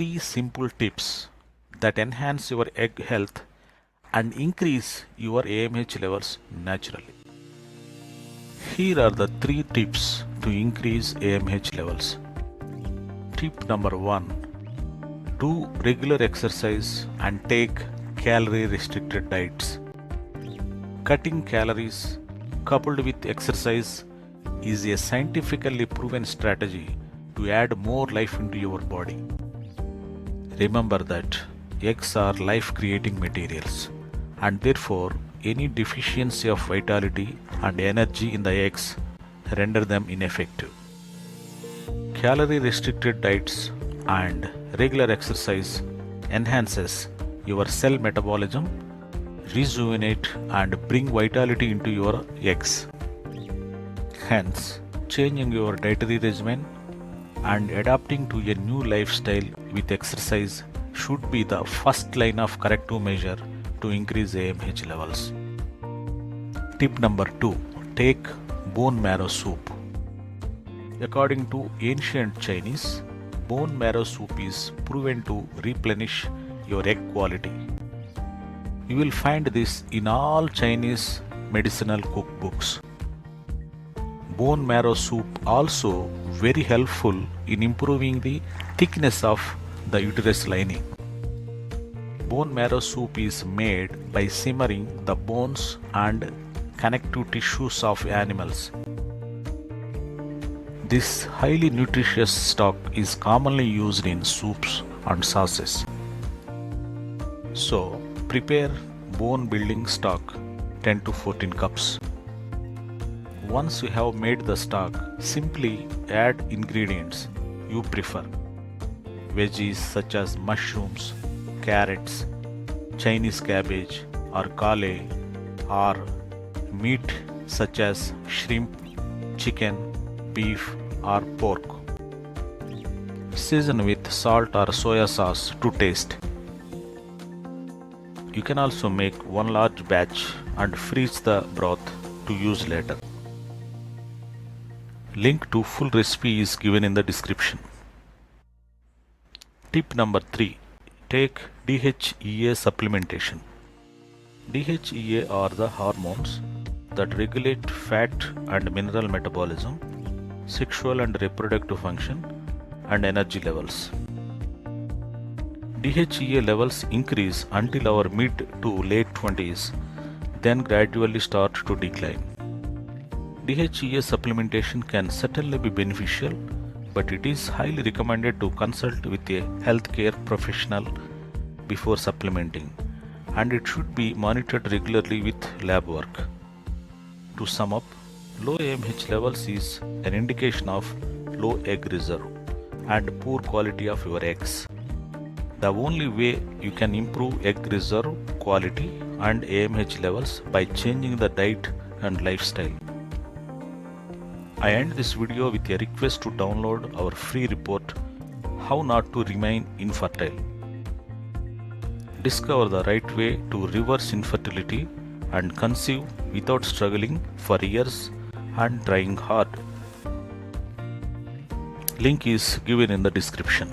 3 simple tips that enhance your egg health and increase your AMH levels naturally. Here are the 3 tips to increase AMH levels. Tip number 1. Do regular exercise and take calorie restricted diets. Cutting calories coupled with exercise is a scientifically proven strategy to add more life into your body. Remember that eggs are life-creating materials, and therefore any deficiency of vitality and energy in the eggs render them ineffective. Calorie-restricted diets and regular exercise enhances your cell metabolism, rejuvenate and bring vitality into your eggs. Hence, changing your dietary regimen and adapting to a new lifestyle with exercise should be the first line of corrective measure to increase AMH levels. Tip number 2. Take bone marrow soup. According to ancient Chinese, bone marrow soup is proven to replenish your egg quality. You will find this in all Chinese medicinal cookbooks. Bone marrow soup also very helpful in improving the thickness of the uterus lining. Bone marrow soup is made by simmering the bones and connective tissues of animals. This highly nutritious stock is commonly used in soups and sauces. So, prepare bone building stock 10 to 14 cups. Once you have made the stock, simply add ingredients you prefer. Veggies such as mushrooms, carrots, Chinese cabbage or kale, or meat such as shrimp, chicken, beef or pork. Season with salt or soya sauce to taste. You can also make one large batch and freeze the broth to use later. Link to full recipe is given in the description. Tip number 3. Take DHEA supplementation. DHEA are the hormones that regulate fat and mineral metabolism, sexual and reproductive function, and energy levels. DHEA levels increase until our mid to late 20s, then gradually start to decline. DHEA supplementation can certainly be beneficial, but it is highly recommended to consult with a healthcare professional before supplementing, and it should be monitored regularly with lab work. To sum up, low AMH levels is an indication of low egg reserve and poor quality of your eggs. The only way you can improve egg reserve quality and AMH levels by changing the diet and lifestyle. I end this video with a request to download our free report, How Not to Remain Infertile. Discover the right way to reverse infertility and conceive without struggling for years and trying hard. Link is given in the description.